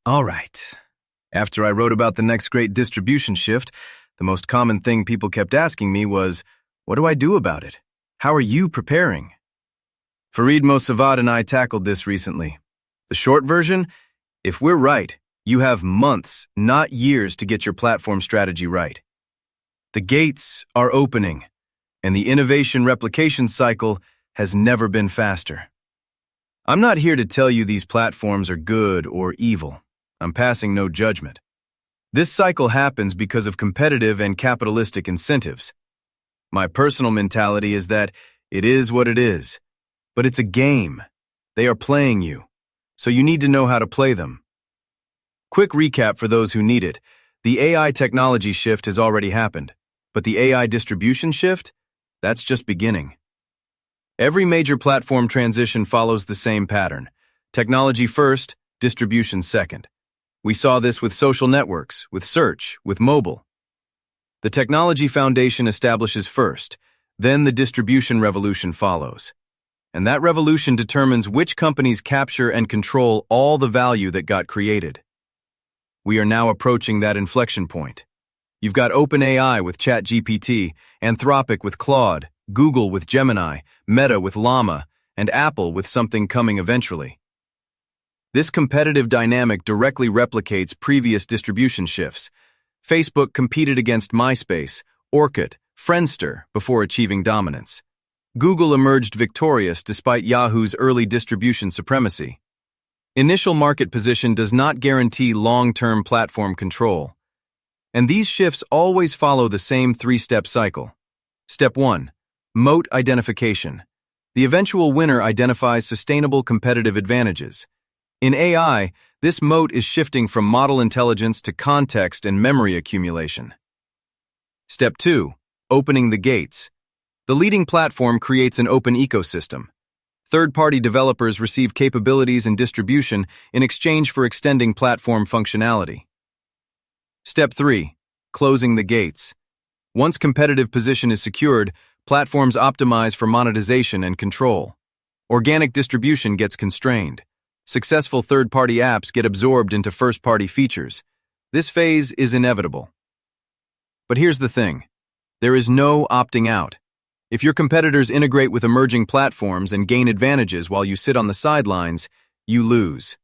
All right. After I wrote about the next great distribution shift, the most common thing people kept asking me was, what do I do about it? How are you preparing? Fareed Mosavad and I tackled this recently. The short version, if we're right, you have months, not years, to get your platform strategy right. The gates are opening, and the innovation replication cycle has never been faster. I'm not here to tell you these platforms are good or evil. I'm passing no judgment. This cycle happens because of competitive and capitalistic incentives. My personal mentality is that it is what it is, but it's a game. They are playing you, so you need to know how to play them. Quick recap for those who need it. The AI technology shift has already happened, but the AI distribution shift? That's just beginning. Every major platform transition follows the same pattern. Technology first, distribution second. We saw this with social networks, with search, with mobile. The technology foundation establishes first, then the distribution revolution follows. And that revolution determines which companies capture and control all the value that got created. We are now approaching that inflection point. You've got OpenAI with ChatGPT, Anthropic with Claude, Google with Gemini, Meta with Llama, and Apple with something coming eventually. This competitive dynamic directly replicates previous distribution shifts. Facebook competed against MySpace, Orkut, Friendster before achieving dominance. Google emerged victorious despite Yahoo's early distribution supremacy. Initial market position does not guarantee long-term platform control. And these shifts always follow the same three-step cycle. Step 1. Moat identification. The eventual winner identifies sustainable competitive advantages. In AI, this moat is shifting from model intelligence to context and memory accumulation. Step 2. Opening the gates. The leading platform creates an open ecosystem. Third-party developers receive capabilities and distribution in exchange for extending platform functionality. Step 3. Closing the gates. Once competitive position is secured, platforms optimize for monetization and control. Organic distribution gets constrained. Successful third-party apps get absorbed into first-party features. This phase is inevitable. But here's the thing. There is no opting out. If your competitors integrate with emerging platforms and gain advantages while you sit on the sidelines, you lose.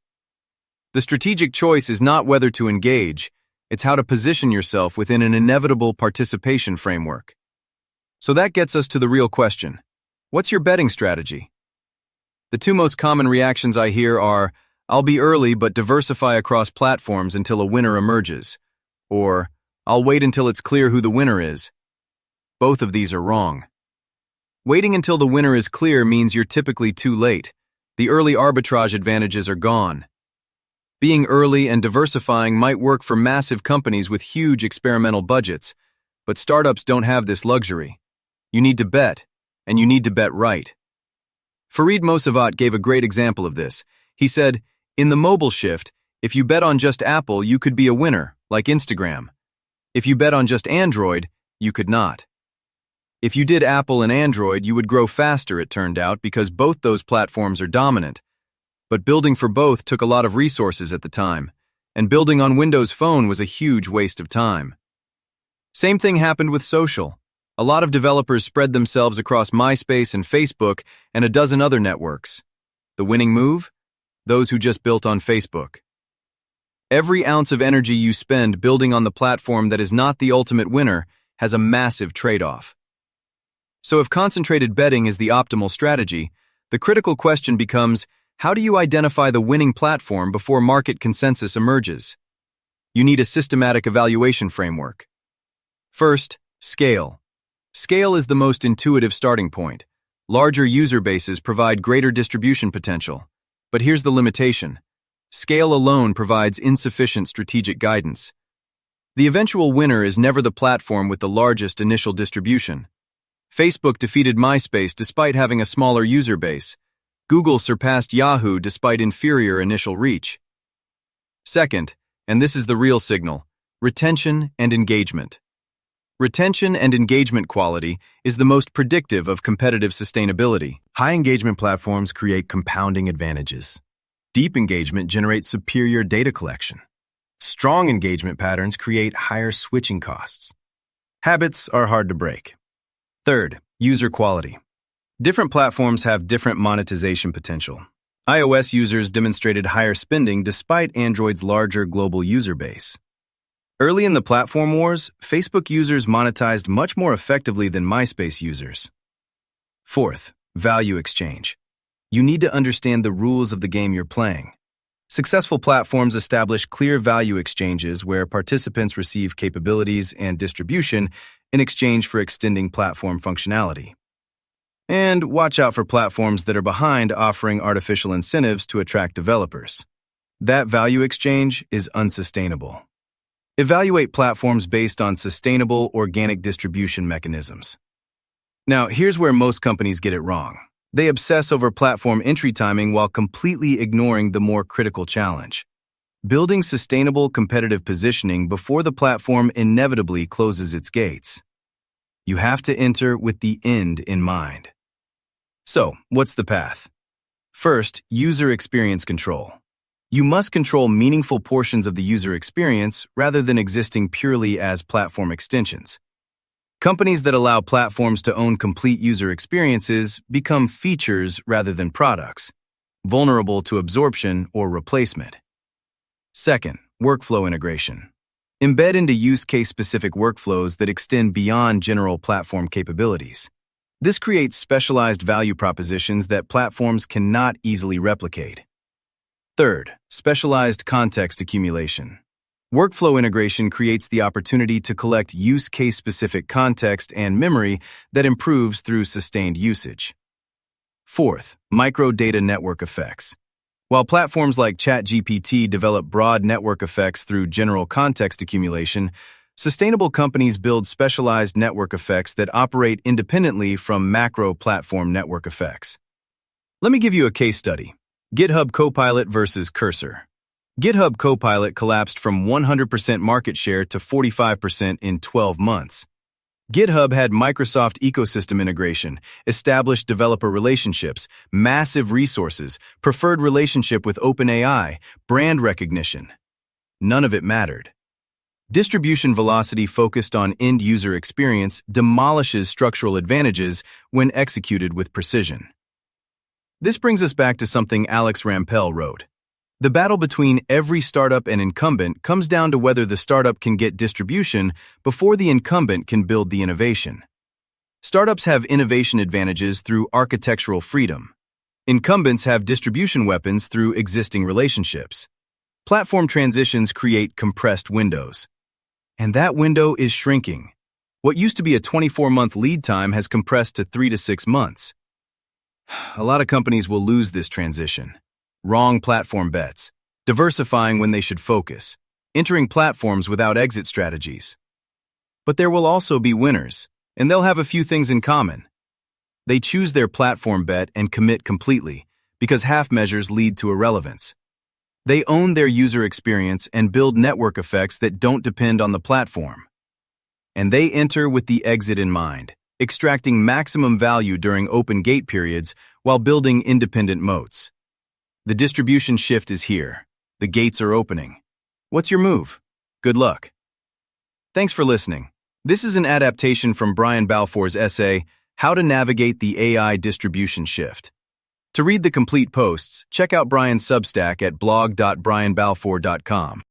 The strategic choice is not whether to engage, it's how to position yourself within an inevitable participation framework. So that gets us to the real question. What's your betting strategy? The two most common reactions I hear are, I'll be early but diversify across platforms until a winner emerges. Or, I'll wait until it's clear who the winner is. Both of these are wrong. Waiting until the winner is clear means you're typically too late. The early arbitrage advantages are gone. Being early and diversifying might work for massive companies with huge experimental budgets, but startups don't have this luxury. You need to bet, and you need to bet right. Fareed Mosavad gave a great example of this. He said, in the mobile shift, if you bet on just Apple, you could be a winner, like Instagram. If you bet on just Android, you could not. If you did Apple and Android, you would grow faster, it turned out, because both those platforms are dominant. But building for both took a lot of resources at the time, and building on Windows Phone was a huge waste of time. Same thing happened with social. A lot of developers spread themselves across MySpace and Facebook and a dozen other networks. The winning move? Those who just built on Facebook. Every ounce of energy you spend building on the platform that is not the ultimate winner has a massive trade-off. So if concentrated betting is the optimal strategy, the critical question becomes, how do you identify the winning platform before market consensus emerges? You need a systematic evaluation framework. First, scale. Scale is the most intuitive starting point. Larger user bases provide greater distribution potential. But here's the limitation. Scale alone provides insufficient strategic guidance. The eventual winner is never the platform with the largest initial distribution. Facebook defeated MySpace despite having a smaller user base. Google surpassed Yahoo despite inferior initial reach. Second, and this is the real signal, retention and engagement. Retention and engagement quality is the most predictive of competitive sustainability. High engagement platforms create compounding advantages. Deep engagement generates superior data collection. Strong engagement patterns create higher switching costs. Habits are hard to break. Third, user quality. Different platforms have different monetization potential. iOS users demonstrated higher spending despite Android's larger global user base. Early in the platform wars, Facebook users monetized much more effectively than MySpace users. Fourth, value exchange. You need to understand the rules of the game you're playing. Successful platforms establish clear value exchanges where participants receive capabilities and distribution in exchange for extending platform functionality. And watch out for platforms that are behind offering artificial incentives to attract developers. That value exchange is unsustainable. Evaluate platforms based on sustainable organic distribution mechanisms. Now, here's where most companies get it wrong. They obsess over platform entry timing while completely ignoring the more critical challenge: building sustainable competitive positioning before the platform inevitably closes its gates. You have to enter with the end in mind. So, what's the path? First, user experience control. You must control meaningful portions of the user experience rather than existing purely as platform extensions. Companies that allow platforms to own complete user experiences become features rather than products, vulnerable to absorption or replacement. Second, workflow integration. Embed into use case-specific workflows that extend beyond general platform capabilities. This creates specialized value propositions that platforms cannot easily replicate. Third, specialized context accumulation. Workflow integration creates the opportunity to collect use case-specific context and memory that improves through sustained usage. Fourth, micro-data network effects. While platforms like ChatGPT develop broad network effects through general context accumulation, sustainable companies build specialized network effects that operate independently from macro-platform network effects. Let me give you a case study. GitHub Copilot versus Cursor. GitHub Copilot collapsed from 100% market share to 45% in 12 months. GitHub had Microsoft ecosystem integration, established developer relationships, massive resources, preferred relationship with OpenAI, brand recognition. None of it mattered. Distribution velocity focused on end-user experience demolishes structural advantages when executed with precision. This brings us back to something Alex Rampell wrote. The battle between every startup and incumbent comes down to whether the startup can get distribution before the incumbent can build the innovation. Startups have innovation advantages through architectural freedom. Incumbents have distribution weapons through existing relationships. Platform transitions create compressed windows. And that window is shrinking. What used to be a 24-month lead time has compressed to 3 to 6 months. A lot of companies will lose this transition. Wrong platform bets, diversifying when they should focus, entering platforms without exit strategies. But there will also be winners, and they'll have a few things in common. They choose their platform bet and commit completely, because half measures lead to irrelevance. They own their user experience and build network effects that don't depend on the platform. And they enter with the exit in mind, extracting maximum value during open gate periods while building independent moats. The distribution shift is here. The gates are opening. What's your move? Good luck. Thanks for listening. This is an adaptation from Brian Balfour's essay, How to Navigate the AI Distribution Shift. To read the complete posts, check out Brian's Substack at blog.brianbalfour.com.